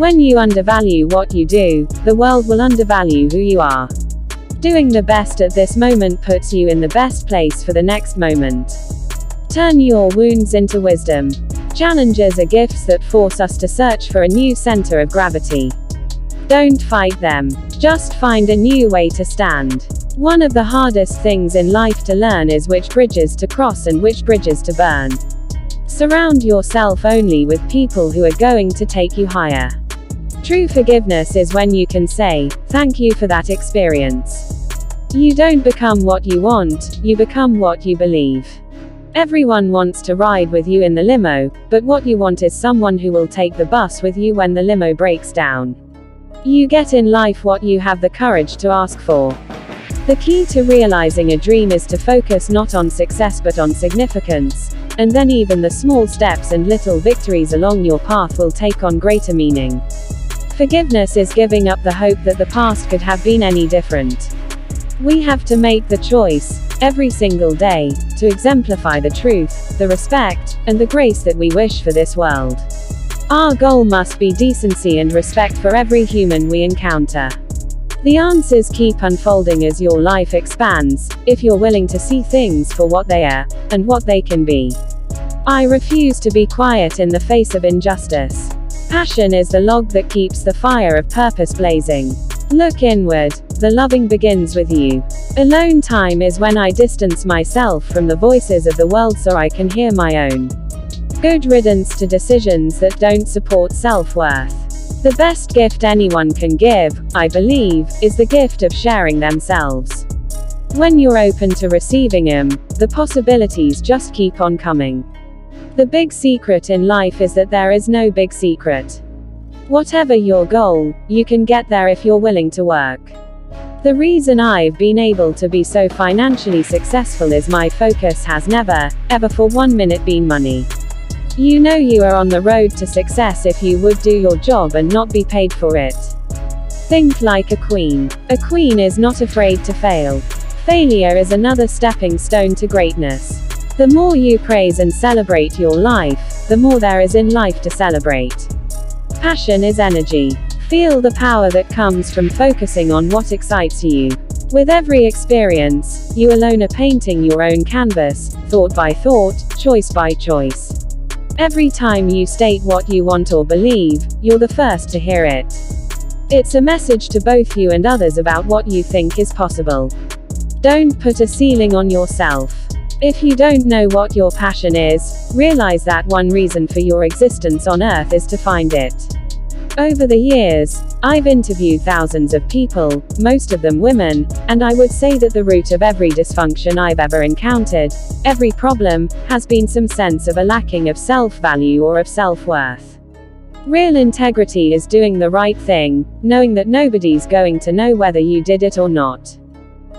When you undervalue what you do, the world will undervalue who you are. Doing the best at this moment puts you in the best place for the next moment. Turn your wounds into wisdom. Challenges are gifts that force us to search for a new center of gravity. Don't fight them. Just find a new way to stand. One of the hardest things in life to learn is which bridges to cross and which bridges to burn. Surround yourself only with people who are going to take you higher. True forgiveness is when you can say, "Thank you for that experience." You don't become what you want, you become what you believe. Everyone wants to ride with you in the limo, but what you want is someone who will take the bus with you when the limo breaks down. You get in life what you have the courage to ask for. The key to realizing a dream is to focus not on success but on significance, and then even the small steps and little victories along your path will take on greater meaning. Forgiveness is giving up the hope that the past could have been any different. We have to make the choice, every single day, to exemplify the truth, the respect, and the grace that we wish for this world. Our goal must be decency and respect for every human we encounter. The answers keep unfolding as your life expands, if you're willing to see things for what they are, and what they can be. I refuse to be quiet in the face of injustice. Passion is the log that keeps the fire of purpose blazing. Look inward. The loving begins with you. Alone time is when I distance myself from the voices of the world so I can hear my own. Good riddance to decisions that don't support self-worth. The best gift anyone can give, I believe, is the gift of sharing themselves. When you're open to receiving them, the possibilities just keep on coming. The big secret in life is that there is no big secret. Whatever your goal, you can get there if you're willing to work. The reason I've been able to be so financially successful is my focus has never, ever for 1 minute been money. You know you are on the road to success if you would do your job and not be paid for it. Think like a queen. A queen is not afraid to fail. Failure is another stepping stone to greatness. The more you praise and celebrate your life, the more there is in life to celebrate. Passion is energy. Feel the power that comes from focusing on what excites you. With every experience, you alone are painting your own canvas, thought by thought, choice by choice. Every time you state what you want or believe, you're the first to hear it. It's a message to both you and others about what you think is possible. Don't put a ceiling on yourself. If you don't know what your passion is, realize that one reason for your existence on Earth is to find it. Over the years, I've interviewed thousands of people, most of them women, and I would say that the root of every dysfunction I've ever encountered, every problem, has been some sense of a lacking of self-value or of self-worth. Real integrity is doing the right thing, knowing that nobody's going to know whether you did it or not.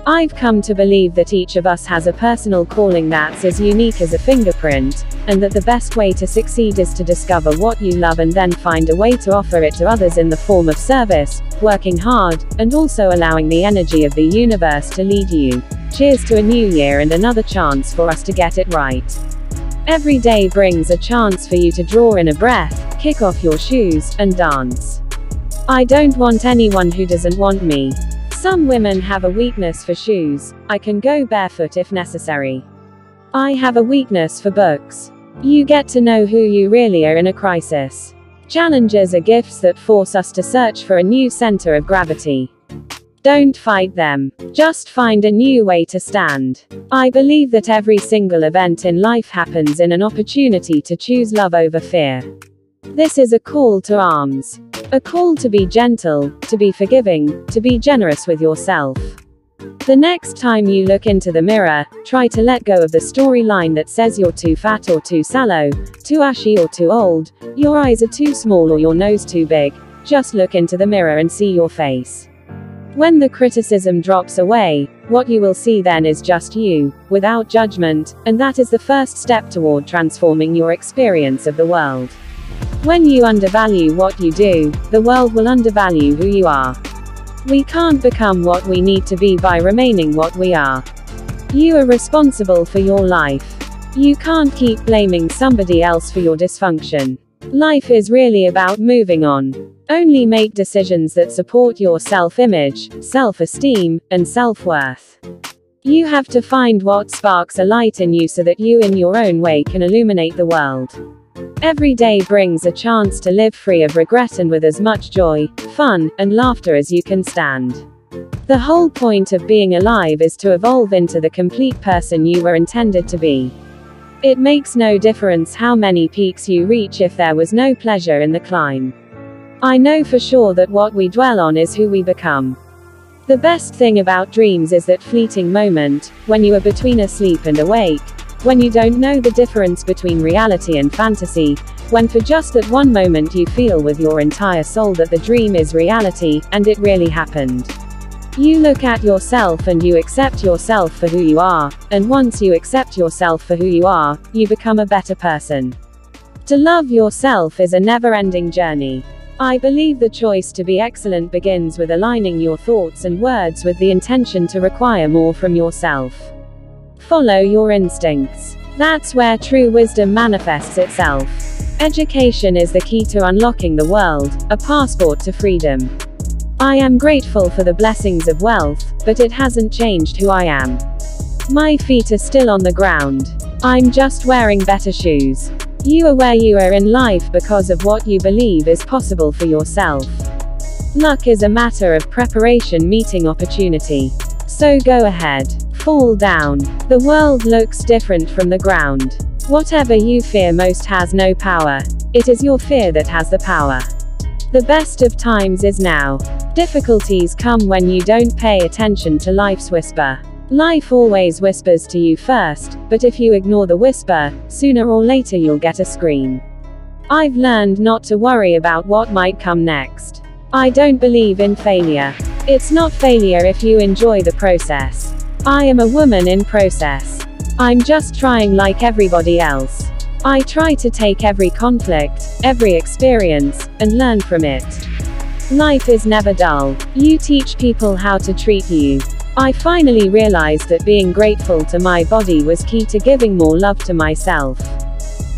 I've come to believe that each of us has a personal calling that's as unique as a fingerprint, and that the best way to succeed is to discover what you love and then find a way to offer it to others in the form of service, working hard, and also allowing the energy of the universe to lead you. Cheers to a new year and another chance for us to get it right. Every day brings a chance for you to draw in a breath, kick off your shoes, and dance. I don't want anyone who doesn't want me. Some women have a weakness for shoes. I can go barefoot if necessary. I have a weakness for books. You get to know who you really are in a crisis. Challenges are gifts that force us to search for a new center of gravity. Don't fight them. Just find a new way to stand. I believe that every single event in life happens in an opportunity to choose love over fear. This is a call to arms. A call to be gentle, to be forgiving, to be generous with yourself. The next time you look into the mirror, try to let go of the storyline that says you're too fat or too sallow, too ashy or too old, your eyes are too small or your nose too big. Just look into the mirror and see your face. When the criticism drops away, what you will see then is just you, without judgment, and that is the first step toward transforming your experience of the world. When you undervalue what you do, the world will undervalue who you are. We can't become what we need to be by remaining what we are. You are responsible for your life. You can't keep blaming somebody else for your dysfunction. Life is really about moving on. Only make decisions that support your self-image, self-esteem, and self-worth. You have to find what sparks a light in you so that you in your own way can illuminate the world. Every day brings a chance to live free of regret and with as much joy, fun, and laughter as you can stand. The whole point of being alive is to evolve into the complete person you were intended to be. It makes no difference how many peaks you reach if there was no pleasure in the climb. I know for sure that what we dwell on is who we become. The best thing about dreams is that fleeting moment, when you are between asleep and awake, when you don't know the difference between reality and fantasy, when for just that one moment you feel with your entire soul that the dream is reality, and it really happened. You look at yourself and you accept yourself for who you are, and once you accept yourself for who you are, you become a better person. To love yourself is a never-ending journey. I believe the choice to be excellent begins with aligning your thoughts and words with the intention to require more from yourself. Follow your instincts. That's where true wisdom manifests itself. Education is the key to unlocking the world, a passport to freedom. I am grateful for the blessings of wealth, but it hasn't changed who I am. My feet are still on the ground. I'm just wearing better shoes. You are where you are in life because of what you believe is possible for yourself. Luck is a matter of preparation meeting opportunity. So go ahead. Fall down. The world looks different from the ground. Whatever you fear most has no power. It is your fear that has the power. The best of times is now. Difficulties come when you don't pay attention to life's whisper. Life always whispers to you first, but if you ignore the whisper, sooner or later you'll get a scream. I've learned not to worry about what might come next. I don't believe in failure. It's not failure if you enjoy the process. I am a woman in process. I'm just trying like everybody else. I try to take every conflict, every experience, and learn from it. Life is never dull. You teach people how to treat you. I finally realized that being grateful to my body was key to giving more love to myself.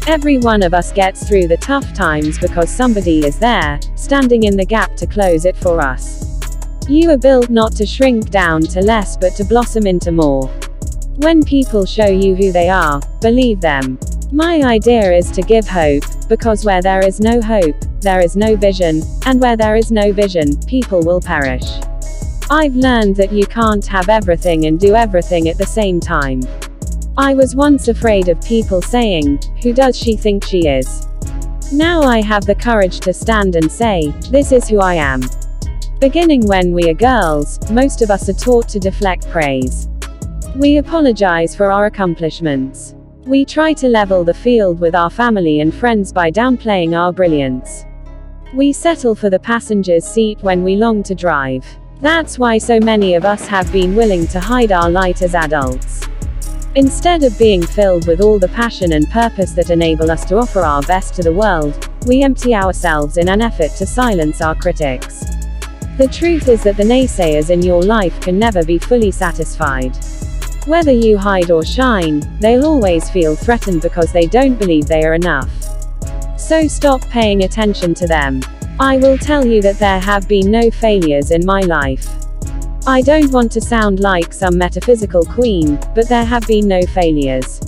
Every one of us gets through the tough times because somebody is there, standing in the gap to close it for us. You are built not to shrink down to less but to blossom into more. When people show you who they are, believe them. My idea is to give hope, because where there is no hope, there is no vision, and where there is no vision, people will perish. I've learned that you can't have everything and do everything at the same time. I was once afraid of people saying, "Who does she think she is?" Now I have the courage to stand and say, "This is who I am." Beginning when we are girls, most of us are taught to deflect praise. We apologize for our accomplishments. We try to level the field with our family and friends by downplaying our brilliance. We settle for the passenger's seat when we long to drive. That's why so many of us have been willing to hide our light as adults. Instead of being filled with all the passion and purpose that enable us to offer our best to the world, we empty ourselves in an effort to silence our critics. The truth is that the naysayers in your life can never be fully satisfied. Whether you hide or shine, they'll always feel threatened because they don't believe they are enough. So stop paying attention to them. I will tell you that there have been no failures in my life. I don't want to sound like some metaphysical queen, but there have been no failures.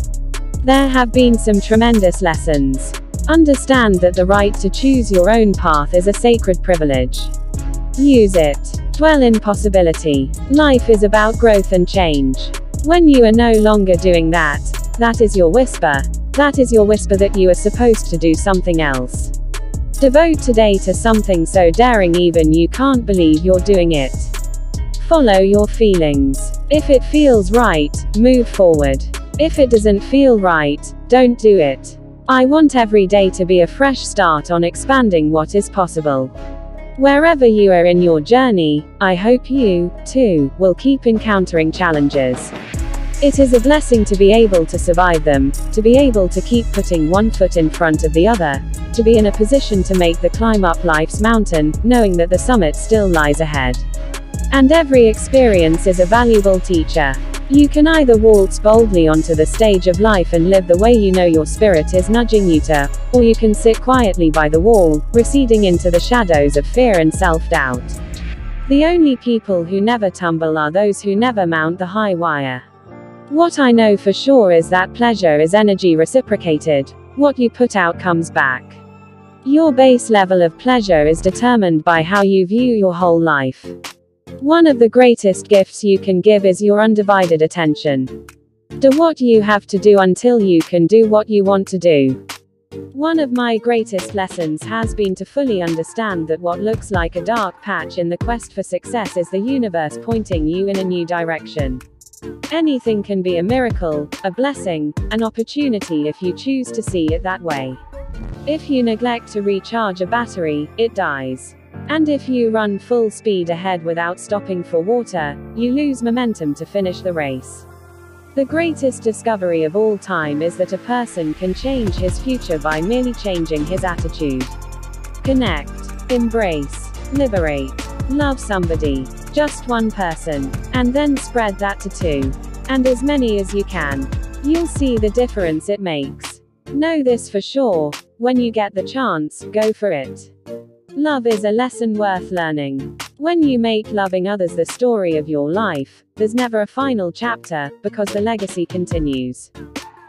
There have been some tremendous lessons. Understand that the right to choose your own path is a sacred privilege. Use it. Dwell in possibility. Life is about growth and change. When you are no longer doing that, that is your whisper. That is your whisper that you are supposed to do something else. Devote today to something so daring even you can't believe you're doing it. Follow your feelings. If it feels right, move forward. If it doesn't feel right, don't do it. I want every day to be a fresh start on expanding what is possible. Wherever you are in your journey, I hope you, too, will keep encountering challenges. It is a blessing to be able to survive them, to be able to keep putting one foot in front of the other, to be in a position to make the climb up life's mountain, knowing that the summit still lies ahead. And every experience is a valuable teacher. You can either waltz boldly onto the stage of life and live the way you know your spirit is nudging you to, or you can sit quietly by the wall, receding into the shadows of fear and self-doubt. The only people who never tumble are those who never mount the high wire. What I know for sure is that pleasure is energy reciprocated. What you put out comes back. Your base level of pleasure is determined by how you view your whole life. One of the greatest gifts you can give is your undivided attention. Do what you have to do until you can do what you want to do. One of my greatest lessons has been to fully understand that what looks like a dark patch in the quest for success is the universe pointing you in a new direction. Anything can be a miracle, a blessing, an opportunity if you choose to see it that way. If you neglect to recharge a battery, it dies. And if you run full speed ahead without stopping for water, you lose momentum to finish the race. The greatest discovery of all time is that a person can change his future by merely changing his attitude. Connect, embrace, liberate, love somebody, just one person, and then spread that to 2. And as many as you can. You'll see the difference it makes. Know this for sure, when you get the chance, go for it. Love is a lesson worth learning. When you make loving others the story of your life, there's never a final chapter, because the legacy continues.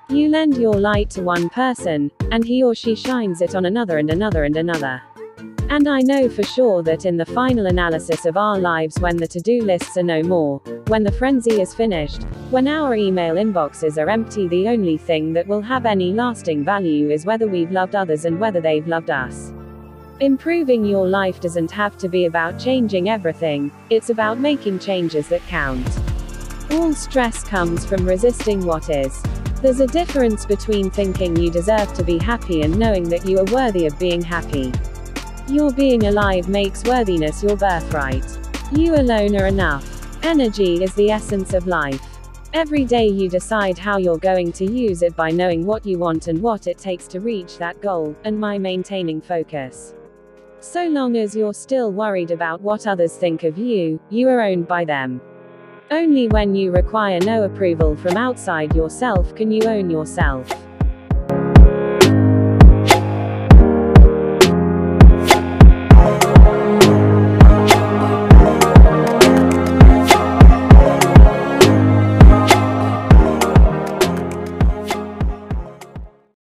You lend your light to one person, and he or she shines it on another and another and another. And I know for sure that in the final analysis of our lives, when the to-do lists are no more, when the frenzy is finished, when our email inboxes are empty, the only thing that will have any lasting value is whether we've loved others and whether they've loved us. Improving your life doesn't have to be about changing everything, it's about making changes that count. All stress comes from resisting what is. There's a difference between thinking you deserve to be happy and knowing that you are worthy of being happy. Your being alive makes worthiness your birthright. You alone are enough. Energy is the essence of life. Every day you decide how you're going to use it by knowing what you want and what it takes to reach that goal, and by maintaining focus. So long as you're still worried about what others think of you, you are owned by them. Only when you require no approval from outside yourself can you own yourself.